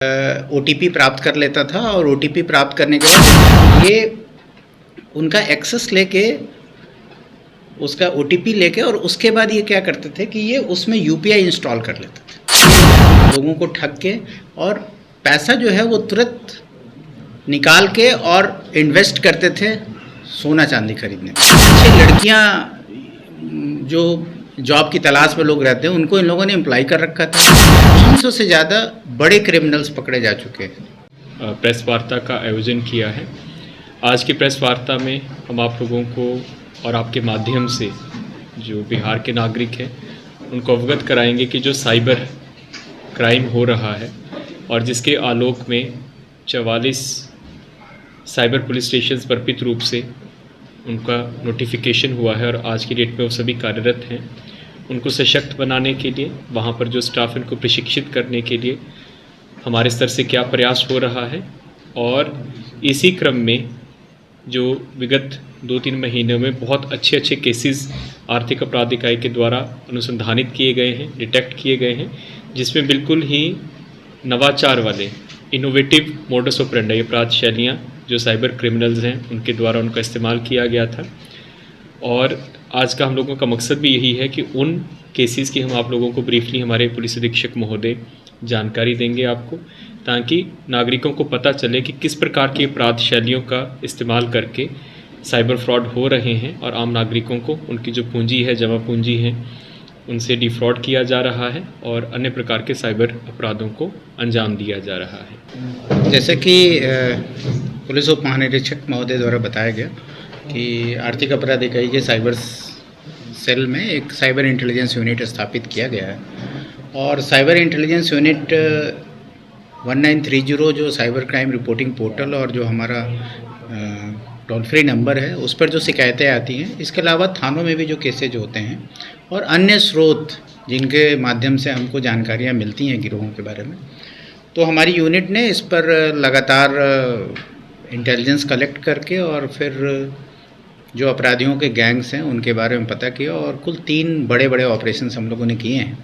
OTP प्राप्त कर लेता था और ओटीपी प्राप्त करने के बाद ये उनका एक्सेस लेके उसका ओटीपी लेके और उसके बाद ये क्या करते थे कि ये उसमें यूपीआई इंस्टॉल कर लेते थे लोगों को ठग के, और पैसा जो है वो तुरंत निकाल के और इन्वेस्ट करते थे सोना चांदी खरीदने में। अच्छी लड़कियां जो जॉब की तलाश में लोग रहते हैं उनको इन लोगों ने एम्प्लॉय कर रखा था। 300 से ज़्यादा बड़े क्रिमिनल्स पकड़े जा चुके हैं। प्रेस वार्ता का आयोजन किया है। आज की प्रेस वार्ता में हम आप लोगों को और आपके माध्यम से जो बिहार के नागरिक हैं उनको अवगत कराएंगे कि जो साइबर क्राइम हो रहा है और जिसके आलोक में 44 साइबर पुलिस स्टेशन अर्पित रूप से उनका नोटिफिकेशन हुआ है और आज की डेट में वो सभी कार्यरत हैं। उनको सशक्त बनाने के लिए वहाँ पर जो स्टाफ उनको प्रशिक्षित करने के लिए हमारे स्तर से क्या प्रयास हो रहा है, और इसी क्रम में जो विगत 2-3 महीनों में बहुत अच्छे केसेस आर्थिक अपराध इकाई के द्वारा अनुसंधानित किए गए हैं, डिटेक्ट किए गए हैं, जिसमें बिल्कुल ही नवाचार वाले इनोवेटिव मोडस ऑपरेंडी अपराध शैलियाँ जो साइबर क्रिमिनल्स हैं उनके द्वारा उनका इस्तेमाल किया गया था। और आज का हम लोगों का मकसद भी यही है कि उन केसेस की हम आप लोगों को ब्रीफली हमारे पुलिस अधीक्षक महोदय जानकारी देंगे आपको, ताकि नागरिकों को पता चले कि किस प्रकार की अपराध शैलियों का इस्तेमाल करके साइबर फ्रॉड हो रहे हैं और आम नागरिकों को उनकी जो पूंजी है, जमा पूंजी है, उनसे डिफ्रॉड किया जा रहा है और अन्य प्रकार के साइबर अपराधों को अंजाम दिया जा रहा है। जैसे कि पुलिस उप महानिरीक्षक महोदय द्वारा बताया गया कि आर्थिक अपराध इकाई के साइबर सेल में एक साइबर इंटेलिजेंस यूनिट स्थापित किया गया है, और साइबर इंटेलिजेंस यूनिट 1930 जो साइबर क्राइम रिपोर्टिंग पोर्टल और जो हमारा टोल फ्री नंबर है उस पर जो शिकायतें आती हैं, इसके अलावा थानों में भी जो केसेज होते हैं और अन्य स्रोत जिनके माध्यम से हमको जानकारियाँ मिलती हैं गिरोहों के बारे में, तो हमारी यूनिट ने इस पर लगातार इंटेलिजेंस कलेक्ट करके और फिर जो अपराधियों के गैंग्स हैं उनके बारे में पता किया, और कुल 3 बड़े ऑपरेशंस हम लोगों ने किए हैं।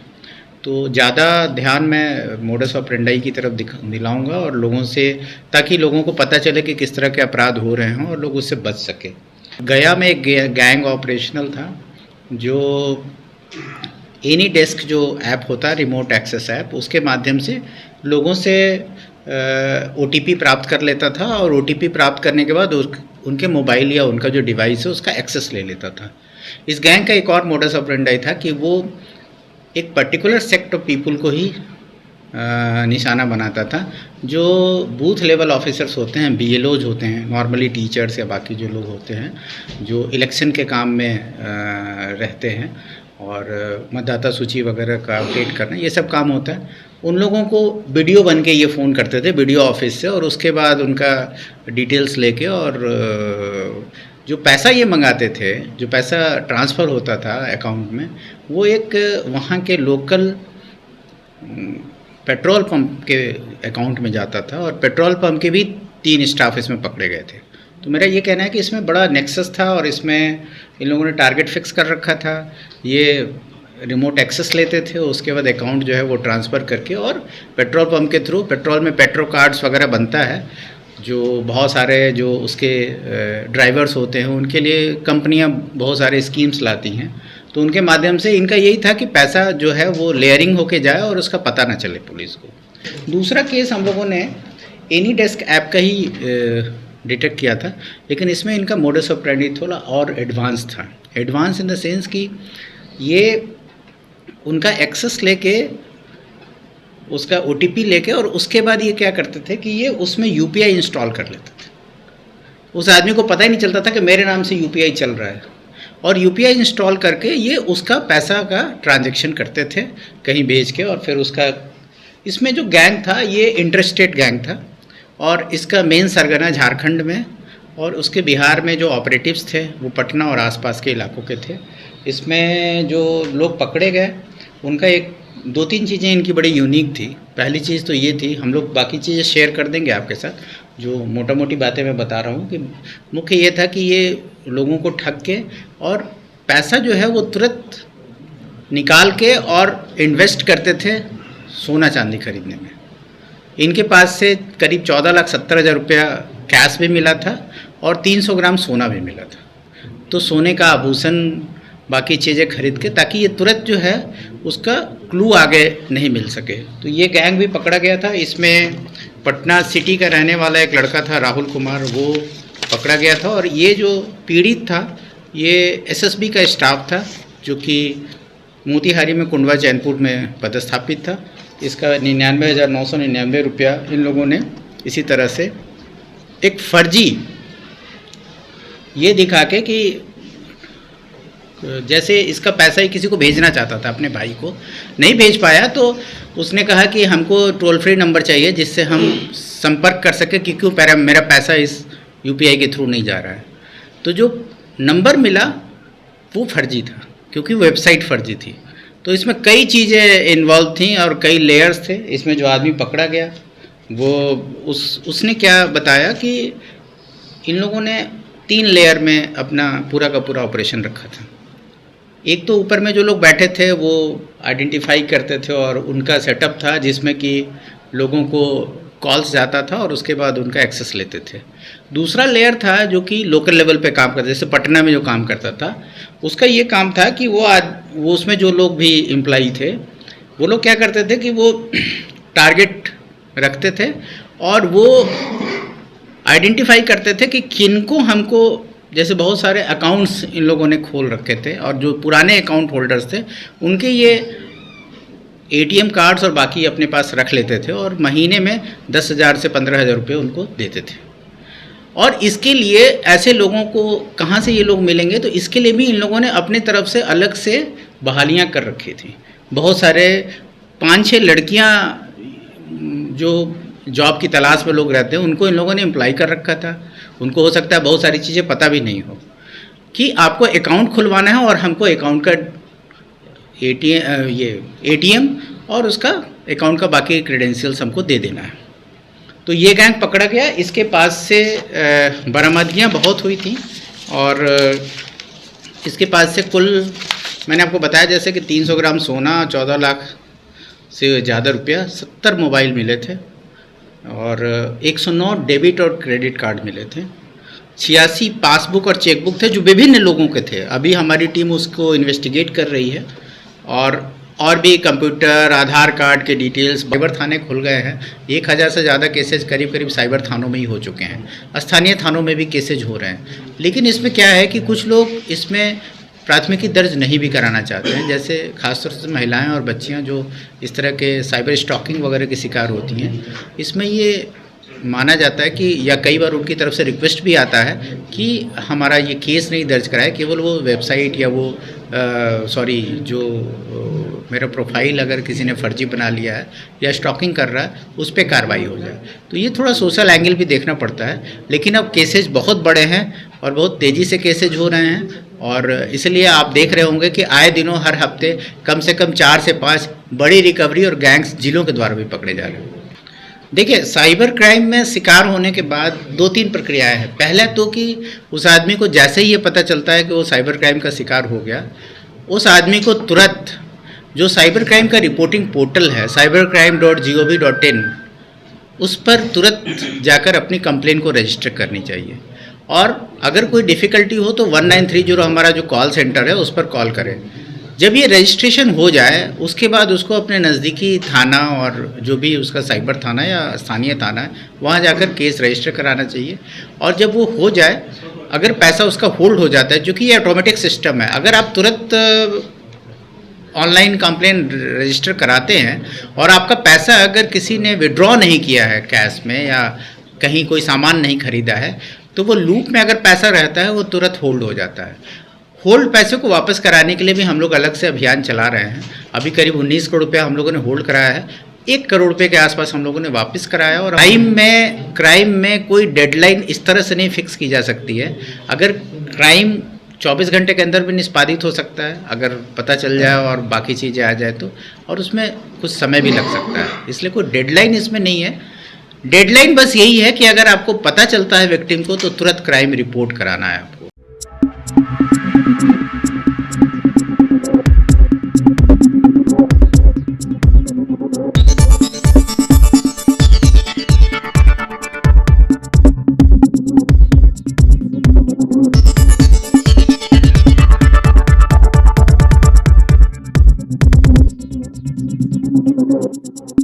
तो ज़्यादा ध्यान मैं मोडस ऑपरेंडी की तरफ दिलाऊंगा और लोगों से, ताकि लोगों को पता चले कि किस तरह के अपराध हो रहे हैं और लोग उससे बच सके। गया में एक गैंग ऑपरेशनल था जो एनी डेस्क जो ऐप होता है, रिमोट एक्सेस ऐप, उसके माध्यम से लोगों से ओटीपी प्राप्त कर लेता था और ओटीपी प्राप्त करने के बाद उनके मोबाइल या उनका जो डिवाइस है उसका एक्सेस ले लेता था। इस गैंग का एक और मोडस ऑपरेंडी था कि वो एक पर्टिकुलर सेक्ट ऑफ पीपल को ही निशाना बनाता था। जो बूथ लेवल ऑफिसर्स होते हैं, बीएलओज होते हैं, नॉर्मली टीचर्स या बाकी जो लोग होते हैं जो इलेक्शन के काम में रहते हैं और मतदाता सूची वगैरह का अपडेट करना, ये सब काम होता है। उन लोगों को वीडियो बन के ये फ़ोन करते थे वीडियो ऑफिस से, और उसके बाद उनका डिटेल्स लेके और जो पैसा ये मंगाते थे, जो पैसा ट्रांसफ़र होता था अकाउंट में, वो एक वहाँ के लोकल पेट्रोल पंप के अकाउंट में जाता था, और पेट्रोल पंप के भी 3 स्टाफ इसमें पकड़े गए थे। तो मेरा ये कहना है कि इसमें बड़ा नेक्सस था और इसमें इन लोगों ने टारगेट फिक्स कर रखा था। ये रिमोट एक्सेस लेते थे, उसके बाद अकाउंट जो है वो ट्रांसफ़र करके, और पेट्रोल पंप के थ्रू, पेट्रोल में पेट्रो कार्ड्स वगैरह बनता है, जो बहुत सारे जो उसके ड्राइवर्स होते हैं उनके लिए कंपनियां बहुत सारे स्कीम्स लाती हैं, तो उनके माध्यम से इनका यही था कि पैसा जो है वो लेयरिंग होके जाए और उसका पता ना चले पुलिस को। दूसरा केस हम लोगों ने एनी डेस्क ऐप का ही डिटेक्ट किया था, लेकिन इसमें इनका मोडस ऑपरेंडी थोड़ा और एडवांस था। एडवांस इन द सेंस कि ये उनका एक्सेस लेके उसका ओटीपी लेके और उसके बाद ये क्या करते थे कि ये उसमें यूपीआई इंस्टॉल कर लेते थे। उस आदमी को पता ही नहीं चलता था कि मेरे नाम से यूपीआई चल रहा है, और यूपीआई इंस्टॉल करके ये उसका पैसा का ट्रांजैक्शन करते थे कहीं भेज के, और फिर उसका, इसमें जो गैंग था ये इंटरस्टेट गैंग था, और इसका मेन सरगना झारखंड में और उसके बिहार में जो ऑपरेटिव्स थे वो पटना और आसपास के इलाकों के थे। इसमें जो लोग पकड़े गए उनका एक 2-3 चीज़ें इनकी बड़ी यूनिक थी। पहली चीज़ तो ये थी, हम लोग बाकी चीज़ें शेयर कर देंगे आपके साथ, जो मोटा मोटी बातें मैं बता रहा हूँ, कि मुख्य ये था कि ये लोगों को ठग के और पैसा जो है वो तुरंत निकाल के और इन्वेस्ट करते थे सोना चांदी खरीदने में। इनके पास से करीब 14,70,000 रुपया कैश भी मिला था और 300 ग्राम सोना भी मिला था। तो सोने का आभूषण बाकी चीज़ें खरीद के, ताकि ये तुरंत जो है उसका क्लू आगे नहीं मिल सके। तो ये गैंग भी पकड़ा गया था। इसमें पटना सिटी का रहने वाला एक लड़का था राहुल कुमार, वो पकड़ा गया था। और ये जो पीड़ित था ये एसएसबी का स्टाफ था, जो कि मोतिहारी में कुंडवा चैनपुर में पदस्थापित था। इसका 99,999 रुपया इन लोगों ने इसी तरह से एक फर्जी ये दिखा के कि जैसे इसका पैसा ही किसी को भेजना चाहता था, अपने भाई को नहीं भेज पाया, तो उसने कहा कि हमको टोल फ्री नंबर चाहिए जिससे हम संपर्क कर सकें कि क्यों मेरा पैसा इस यूपीआई के थ्रू नहीं जा रहा है। तो जो नंबर मिला वो फर्जी था, क्योंकि वेबसाइट फर्जी थी। तो इसमें कई चीज़ें इन्वॉल्व थी और कई लेयर्स थे। इसमें जो आदमी पकड़ा गया वो उसने क्या बताया कि इन लोगों ने 3 लेयर में अपना पूरा का पूरा ऑपरेशन रखा था। एक तो ऊपर में जो लोग बैठे थे वो आइडेंटिफाई करते थे और उनका सेटअप था जिसमें कि लोगों को कॉल्स जाता था और उसके बाद उनका एक्सेस लेते थे। दूसरा लेयर था जो कि लोकल लेवल पे काम करता, जैसे पटना में जो काम करता था उसका ये काम था कि वो उसमें जो लोग भी एम्प्लॉई थे वो लोग क्या करते थे कि वो टारगेट रखते थे और वो आइडेंटिफाई करते थे कि किनको हमको, जैसे बहुत सारे अकाउंट्स इन लोगों ने खोल रखे थे और जो पुराने अकाउंट होल्डर्स थे उनके ये एटीएम कार्ड्स और बाकी अपने पास रख लेते थे और महीने में 10,000 से 15,000 रुपये उनको देते थे। और इसके लिए ऐसे लोगों को कहाँ से ये लोग मिलेंगे, तो इसके लिए भी इन लोगों ने अपने तरफ से अलग से बहालियाँ कर रखी थी। बहुत सारे 5-6 लड़कियाँ जो जॉब की तलाश में लोग रहते हैं उनको इन लोगों ने एम्प्लॉय कर रखा था। उनको हो सकता है बहुत सारी चीज़ें पता भी नहीं हो कि आपको अकाउंट खुलवाना है और हमको अकाउंट का एटीएम और उसका अकाउंट का बाकी क्रेडेंशियल्स हमको दे देना है। तो ये गैंग पकड़ा गया। इसके पास से बरामदगियाँ बहुत हुई थी और इसके पास से कुल मैंने आपको बताया जैसे कि 300 ग्राम सोना, 14 लाख से ज़्यादा रुपया, 70 मोबाइल मिले थे और 109 डेबिट और क्रेडिट कार्ड मिले थे। 86 पासबुक और चेकबुक थे जो विभिन्न लोगों के थे। अभी हमारी टीम उसको इन्वेस्टिगेट कर रही है और भी कंप्यूटर, आधार कार्ड के डिटेल्स। साइबर थाने खुल गए हैं। 1000 से ज़्यादा केसेज करीब साइबर थानों में ही हो चुके हैं। स्थानीय थानों में भी केसेज हो रहे हैं। लेकिन इसमें क्या है कि कुछ लोग इसमें प्राथमिकी दर्ज नहीं भी कराना चाहते हैं, जैसे खासतौर से महिलाएं और बच्चियां जो इस तरह के साइबर स्टॉकिंग वगैरह के शिकार होती हैं। इसमें ये माना जाता है कि या कई बार उनकी तरफ से रिक्वेस्ट भी आता है कि हमारा ये केस नहीं दर्ज कराए, केवल वो वेबसाइट या वो जो मेरा प्रोफाइल अगर किसी ने फर्जी बना लिया है या स्टॉकिंग कर रहा है उस पर कार्रवाई हो जाए। तो ये थोड़ा सोशल एंगल भी देखना पड़ता है। लेकिन अब केसेज बहुत बड़े हैं और बहुत तेज़ी से केसेज हो रहे हैं और इसलिए आप देख रहे होंगे कि आए दिनों हर हफ्ते कम से कम 4 से 5 बड़ी रिकवरी और गैंग्स जिलों के द्वारा भी पकड़े जा रहे हैं। देखिए, साइबर क्राइम में शिकार होने के बाद 2-3 प्रक्रियाएं हैं। पहला तो कि उस आदमी को जैसे ही ये पता चलता है कि वो साइबर क्राइम का शिकार हो गया, उस आदमी को तुरंत जो साइबर क्राइम का रिपोर्टिंग पोर्टल है cybercrime.gov.in, उस पर तुरंत जाकर अपनी कंप्लेन को रजिस्टर करनी चाहिए। और अगर कोई डिफ़िकल्टी हो तो 1930 हमारा जो कॉल सेंटर है उस पर कॉल करें। जब ये रजिस्ट्रेशन हो जाए उसके बाद उसको अपने नज़दीकी थाना और जो भी उसका साइबर थाना या स्थानीय थाना है वहाँ जाकर केस रजिस्टर कराना चाहिए। और जब वो हो जाए, अगर पैसा उसका होल्ड हो जाता है, जो कि ये ऑटोमेटिक सिस्टम है, अगर आप तुरंत ऑनलाइन कंप्लेन रजिस्टर कराते हैं और आपका पैसा अगर किसी ने विड्रॉ नहीं किया है कैश में या कहीं कोई सामान नहीं खरीदा है, तो वो लूप में अगर पैसा रहता है वो तुरंत होल्ड हो जाता है। होल्ड पैसे को वापस कराने के लिए भी हम लोग अलग से अभियान चला रहे हैं। अभी करीब 19 करोड़ रुपया हम लोगों ने होल्ड कराया है। 1 करोड़ रुपये के आसपास हम लोगों ने वापस कराया। और क्राइम में कोई डेडलाइन इस तरह से नहीं फिक्स की जा सकती है। अगर क्राइम 24 घंटे के अंदर भी निष्पादित हो सकता है अगर पता चल जाए और बाकी चीज़ें आ जाए तो, और उसमें कुछ समय भी लग सकता है। इसलिए कोई डेडलाइन इसमें नहीं है। डेडलाइन बस यही है कि अगर आपको पता चलता है विक्टिम को तो तुरंत क्राइम रिपोर्ट कराना है आपको। हैं।